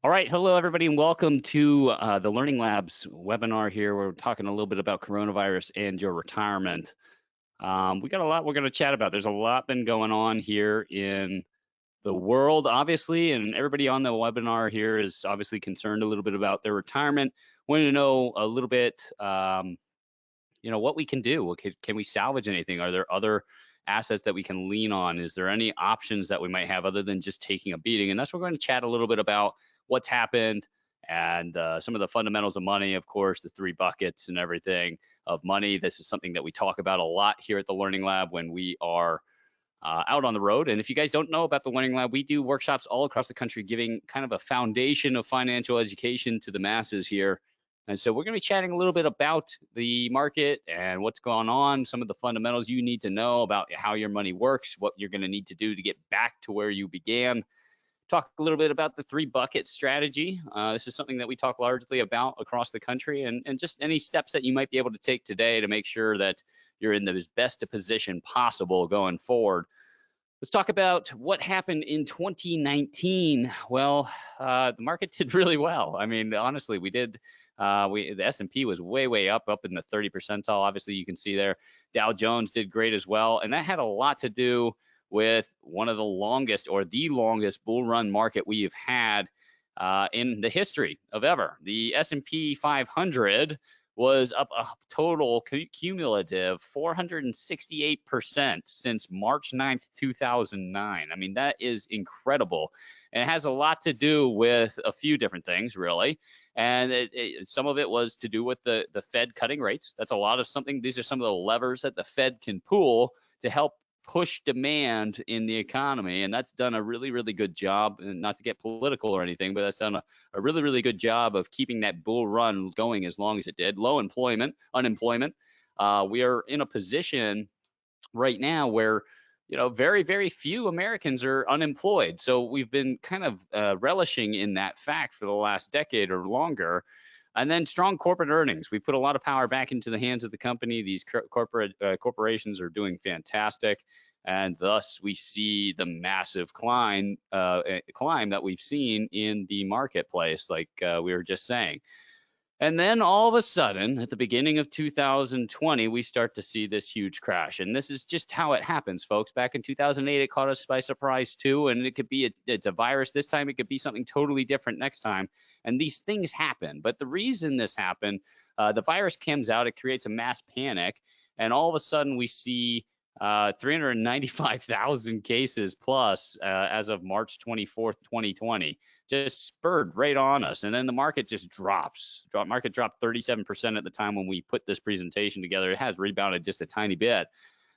All right, hello everybody, and welcome to the Learning Labs webinar here. We're talking a little bit about coronavirus and your retirement. We got a lot we're going to chat about. There's a lot been going on here in the world, obviously, and everybody on the webinar here is obviously concerned a little bit about their retirement. Wanting to know a little bit, what we can do. Can we salvage anything? Are there other assets that we can lean on? Is there any options that we might have other than just taking a beating? And that's what we're going to chat a little bit about what's happened and some of the fundamentals of money, of course, the three buckets and everything of money. This is something that we talk about a lot here at the Learning Lab when we are out on the road. And if you guys don't know about the Learning Lab, we do workshops all across the country giving kind of a foundation of financial education to the masses here. And so we're going to be chatting a little bit about the market and what's going on, some of the fundamentals you need to know about how your money works, what you're going to need to do to get back to where you began. Talk a little bit about the three bucket strategy. This is something that we talk largely about across the country, and just any steps that you might be able to take today to make sure that you're in the best position possible going forward. Let's talk about what happened in 2019. Well, the market did really well. I mean, honestly, we did. The S&P was way up in the 30 percentile. Obviously, you can see there. Dow Jones did great as well, and that had a lot to do with one of the longest or the longest bull run market we have had in the history of ever. The S&P 500 was up a total cumulative 468% since March 9th, 2009. I mean, that is incredible. And it has a lot to do with a few different things, really. And some of it was to do with the Fed cutting rates. That's a lot of something. These are some of the levers that the Fed can pull to help push demand in the economy, and that's done a really good job. And not to get political or anything, but that's done a really good job of keeping that bull run going as long as it did. Low unemployment. We are in a position right now where very few Americans are unemployed. So we've been kind of relishing in that fact for the last decade or longer. And then strong corporate earnings. We put a lot of power back into the hands of the company. These corporations are doing fantastic, and thus we see the massive climb that we've seen in the marketplace, like we were just saying. And then all of a sudden, at the beginning of 2020, we start to see this huge crash. And this is just how it happens, folks. Back in 2008, it caught us by surprise too. And it could be it's a virus this time. It could be something totally different next time. And these things happen. But the reason this happened, the virus comes out, it creates a mass panic. And all of a sudden, we see 395,000 cases plus as of March 24th, 2020. Just spurred right on us, and then the market just drops. Market dropped 37% at the time when we put this presentation together. It has rebounded just a tiny bit,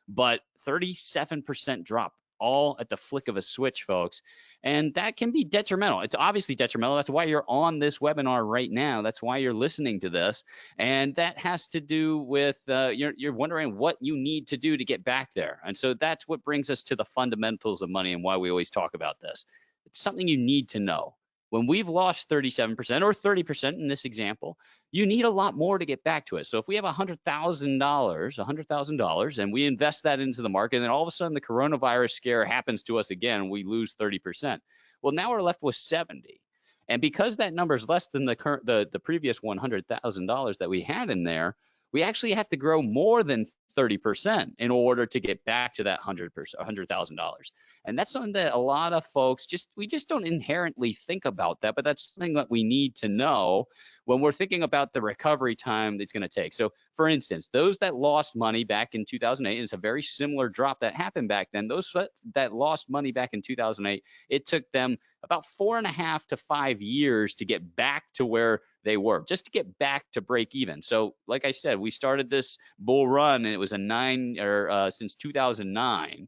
but 37% drop all at the flick of a switch, folks. And that can be detrimental. It's obviously detrimental. That's why you're on this webinar right now. That's why you're listening to this. And that has to do with you're wondering what you need to do to get back there. And so that's what brings us to the fundamentals of money and why we always talk about this. It's something you need to know. When we've lost 37% or 30% in this example, you need a lot more to get back to it. So if we have $100,000, and we invest that into the market, and then all of a sudden the coronavirus scare happens to us again, we lose 30%. Well, now we're left with 70. And because that number is less than the previous $100,000 that we had in there, we actually have to grow more than 30% in order to get back to that $100,000. And that's something that a lot of folks we just don't inherently think about that, but that's something that we need to know when we're thinking about the recovery time that's going to take. So for instance, those that lost money back in 2008, it's a very similar drop that happened back then. Those that lost money back in 2008, it took them about 4.5 to 5 years to get back to where they were, just to get back to break even. So like I said, we started this bull run, and it was since 2009.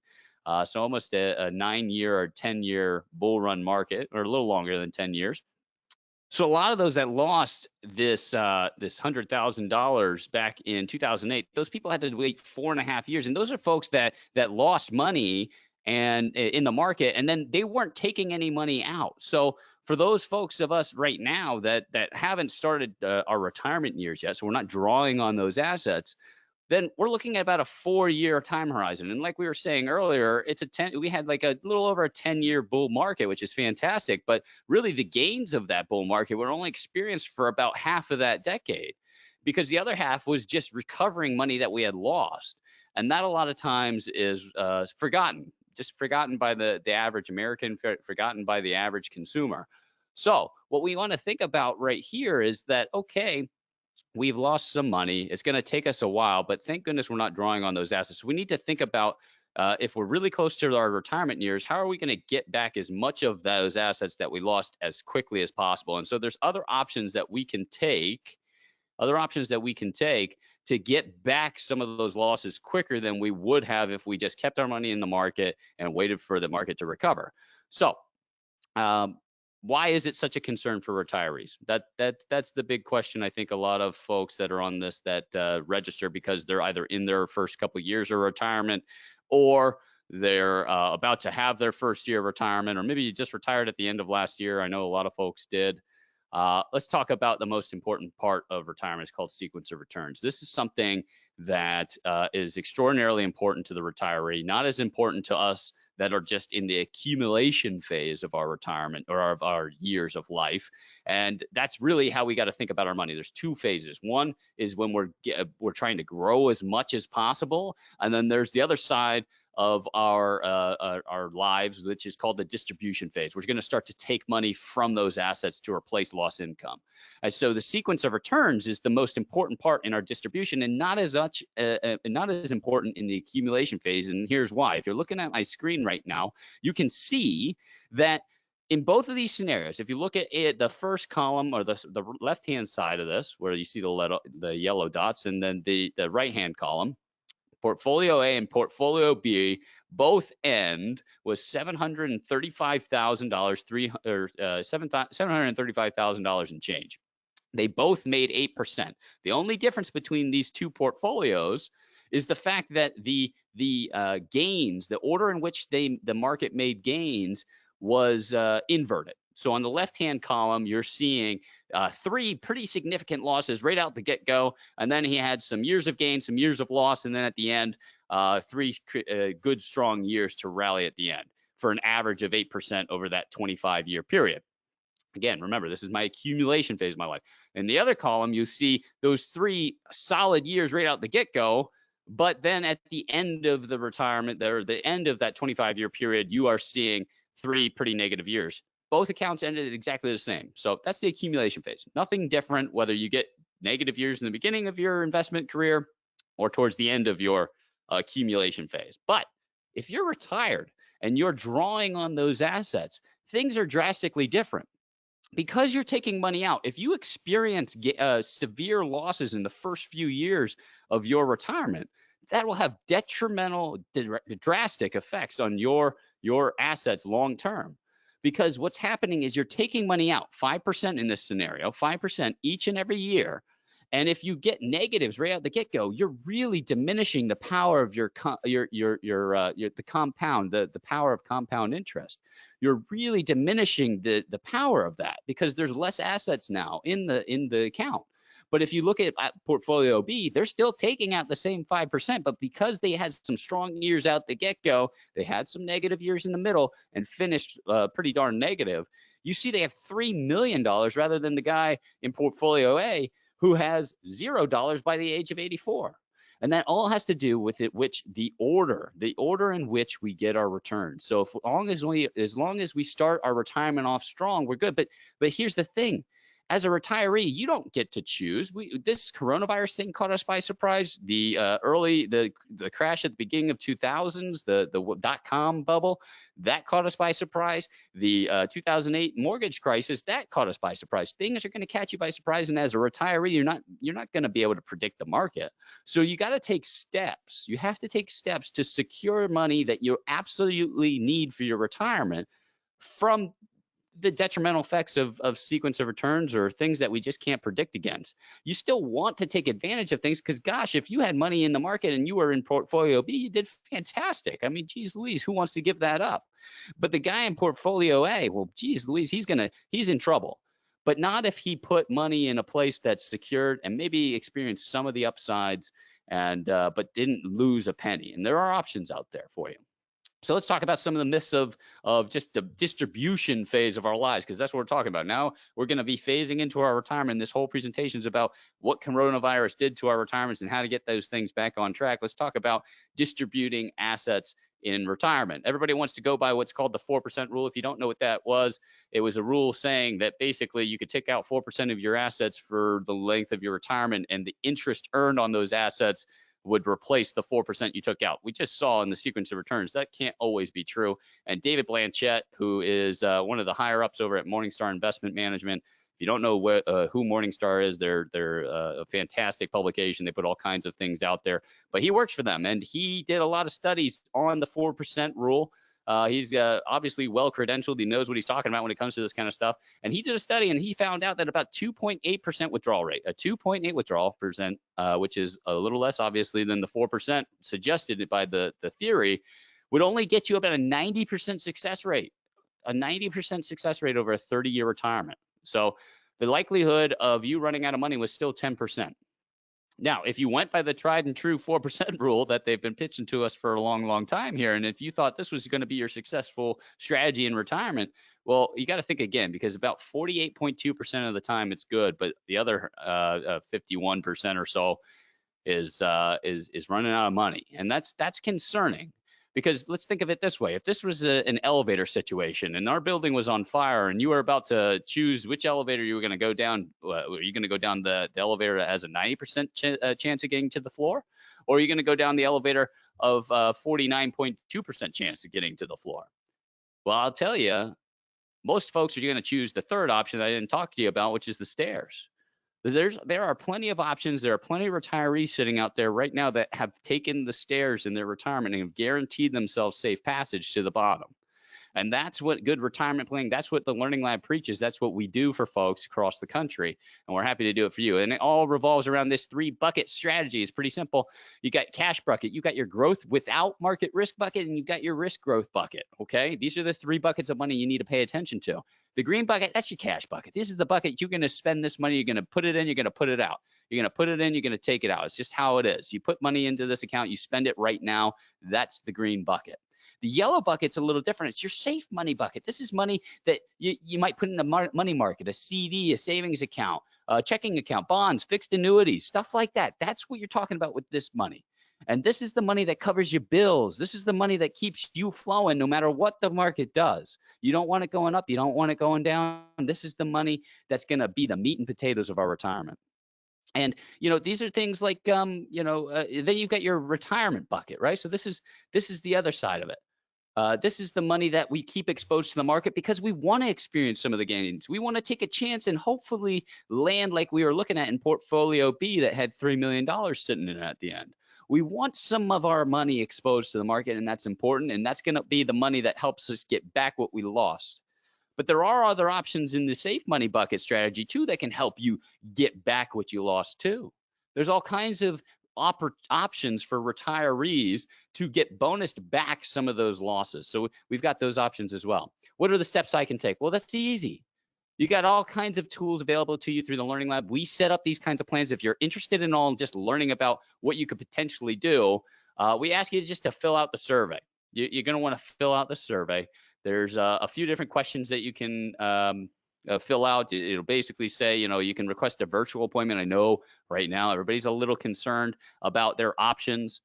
So almost a 9-year or 10-year bull run market, or a little longer than 10 years. So a lot of those that lost this $100,000 back in 2008, those people had to wait 4.5 years, and those are folks that lost money and in the market, and then they weren't taking any money out. So for those folks of us right now that haven't started our retirement years yet, so we're not drawing on those assets, then we're looking at about a 4-year time horizon. And like we were saying earlier, we had like a little over a 10-year bull market, which is fantastic. But really the gains of that bull market were only experienced for about half of that decade, because the other half was just recovering money that we had lost. And that a lot of times is forgotten, just forgotten by the average American, forgotten by the average consumer. So what we want to think about right here is that, okay, we've lost some money. It's going to take us a while, but thank goodness we're not drawing on those assets. So we need to think about if we're really close to our retirement years, how are we going to get back as much of those assets that we lost as quickly as possible? And so there's other options that we can take, to get back some of those losses quicker than we would have if we just kept our money in the market and waited for the market to recover. So why is it such a concern for retirees? That's the big question. I think a lot of folks that are on this that register because they're either in their first couple of years of retirement, or they're about to have their first year of retirement, or maybe you just retired at the end of last year. I know a lot of folks did. Let's talk about the most important part of retirement. It's called sequence of returns. This is something that is extraordinarily important to the retiree, not as important to us that are just in the accumulation phase of our retirement or of our years of life. And that's really how we got to think about our money. There's two phases. One is when we're trying to grow as much as possible, and then there's the other side of our lives, which is called the distribution phase. We're going to start to take money from those assets to replace lost income. And so the sequence of returns is the most important part in our distribution, and not as important in the accumulation phase. And here's why. If you're looking at my screen right now, you can see that in both of these scenarios, if you look at it, the first column, or the left-hand side of this, where you see the yellow dots, and then the right-hand column, Portfolio A and Portfolio B both end with $735,000, $735,000 in change. They both made 8%. The only difference between these two portfolios is the fact that the gains, the order in which the market made gains, was inverted. So on the left-hand column, you're seeing 3 pretty significant losses right out the get-go, and then he had some years of gain, some years of loss, and then at the end, 3 good, strong years to rally at the end for an average of 8% over that 25-year period. Again, remember, this is my accumulation phase of my life. In the other column, you see those 3 solid years right out the get-go, but then at the end of the retirement, or the end of that 25-year period, you are seeing 3 pretty negative years. Both accounts ended exactly the same. So that's the accumulation phase. Nothing different whether you get negative years in the beginning of your investment career or towards the end of your accumulation phase. But if you're retired and you're drawing on those assets, things are drastically different. Because you're taking money out, if you experience severe losses in the first few years of your retirement, that will have detrimental, drastic effects on your assets long term. Because what's happening is you're taking money out, 5% in this scenario, 5% each and every year. And if you get negatives right out the get-go, you're really diminishing the power of the compound, the power of compound interest. You're really diminishing the power of that, because there's less assets now in the account. But if you look at Portfolio B, they're still taking out the same 5%, but because they had some strong years out the get-go, they had some negative years in the middle and finished pretty darn negative. You see they have $3 million rather than the guy in Portfolio A who has $0 by the age of 84. And that all has to do with the order in which we get our returns. So as long as we start our retirement off strong, we're good. But here's the thing. As a retiree, you don't get to choose. This coronavirus thing caught us by surprise. The crash at the beginning of 2000s, the .com bubble, that caught us by surprise. The 2008 mortgage crisis, that caught us by surprise. Things are going to catch you by surprise, and as a retiree, you're not going to be able to predict the market. So you got to take steps. You have to take steps to secure money that you absolutely need for your retirement from the detrimental effects of sequence of returns or things that we just can't predict against. You still want to take advantage of things, because gosh, if you had money in the market and you were in Portfolio B, you did fantastic. I mean, geez Louise, who wants to give that up? But the guy in Portfolio A, well, geez Louise, he's in trouble. But not if he put money in a place that's secured and maybe experienced some of the upsides and but didn't lose a penny. And there are options out there for you. So let's talk about some of the myths of just the distribution phase of our lives, because that's what we're talking about. Now we're going to be phasing into our retirement. This whole presentation is about what coronavirus did to our retirements and how to get those things back on track. Let's talk about distributing assets in retirement. Everybody wants to go by what's called the 4% rule. If you don't know what that was, it was a rule saying that basically you could take out 4% of your assets for the length of your retirement, and the interest earned on those assets would replace the 4% you took out. We just saw in the sequence of returns that can't always be true. And David Blanchett, who is one of the higher ups over at Morningstar Investment Management, if you don't know who Morningstar is, they're a fantastic publication. They put all kinds of things out there, but he works for them, and he did a lot of studies on the 4% rule. He's obviously well credentialed. He knows what he's talking about when it comes to this kind of stuff. And he did a study, and he found out that about 2.8% withdrawal rate, a 2.8 withdrawal percent, which is a little less obviously than the 4% suggested by the theory, would only get you about a 90% success rate, over a 30-year retirement. So the likelihood of you running out of money was still 10%. Now, if you went by the tried and true 4% rule that they've been pitching to us for a long, long time here, and if you thought this was going to be your successful strategy in retirement, well, you got to think again, because about 48.2% of the time it's good, but the other 51% or so is running out of money, and that's concerning. Because let's think of it this way. If this was an elevator situation and our building was on fire and you were about to choose which elevator you were going to go down, are you going to go down the elevator that has a 90% chance of getting to the floor? Or are you going to go down the elevator of 49.2% chance of getting to the floor? Well, I'll tell you, most folks are going to choose the third option that I didn't talk to you about, which is the stairs. There are plenty of options. There are plenty of retirees sitting out there right now that have taken the stairs in their retirement and have guaranteed themselves safe passage to the bottom. And that's what good retirement planning, that's what the Learning Lab preaches. That's what we do for folks across the country. And we're happy to do it for you. And it all revolves around this 3-bucket strategy. It's pretty simple. You got cash bucket, you got your growth without market risk bucket, and you've got your risk growth bucket. Okay. These are the 3 buckets of money you need to pay attention to. The green bucket, that's your cash bucket. This is the bucket you're going to spend this money. You're going to put it in, you're going to put it out. You're going to put it in, you're going to take it out. It's just how it is. You put money into this account, you spend it right now. That's the green bucket. The yellow bucket's a little different. It's your safe money bucket. This is money that you might put in a money market, a CD, a savings account, a checking account, bonds, fixed annuities, stuff like that. That's what you're talking about with this money. And this is the money that covers your bills. This is the money that keeps you flowing no matter what the market does. You don't want it going up. You don't want it going down. This is the money that's going to be the meat and potatoes of our retirement. And, these are things like, then you've got your retirement bucket, right? So this is the other side of it. This is the money that we keep exposed to the market because we want to experience some of the gains. We want to take a chance and hopefully land like we were looking at in Portfolio B that had $3 million sitting in it at the end. We want some of our money exposed to the market, and that's important, and that's going to be the money that helps us get back what we lost. But there are other options in the safe money bucket strategy too that can help you get back what you lost too. There's all kinds of options for retirees to get bonused back some of those losses. So we've got those options as well. What are the steps I can take? Well, that's easy. You got all kinds of tools available to you through the Learning Lab. We set up these kinds of plans. If you're interested in all just learning about what you could potentially do, we ask you just to fill out the survey. You're going to want to fill out the survey. There's a few different questions that you can fill out. It'll basically say, you can request a virtual appointment. I know right now everybody's a little concerned about their options.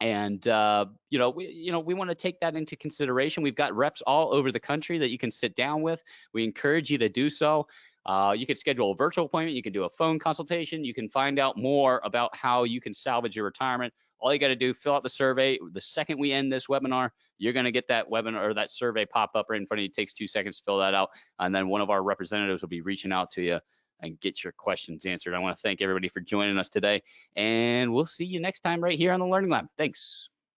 And, we want to take that into consideration. We've got reps all over the country that you can sit down with. We encourage you to do so. You can schedule a virtual appointment. You can do a phone consultation. You can find out more about how you can salvage your retirement. All you got to do, fill out the survey. The second we end this webinar, you're going to get that webinar or that survey pop up right in front of you. It takes 2 seconds to fill that out. And then one of our representatives will be reaching out to you and get your questions answered. I want to thank everybody for joining us today, and we'll see you next time right here on the Learning Lab. Thanks.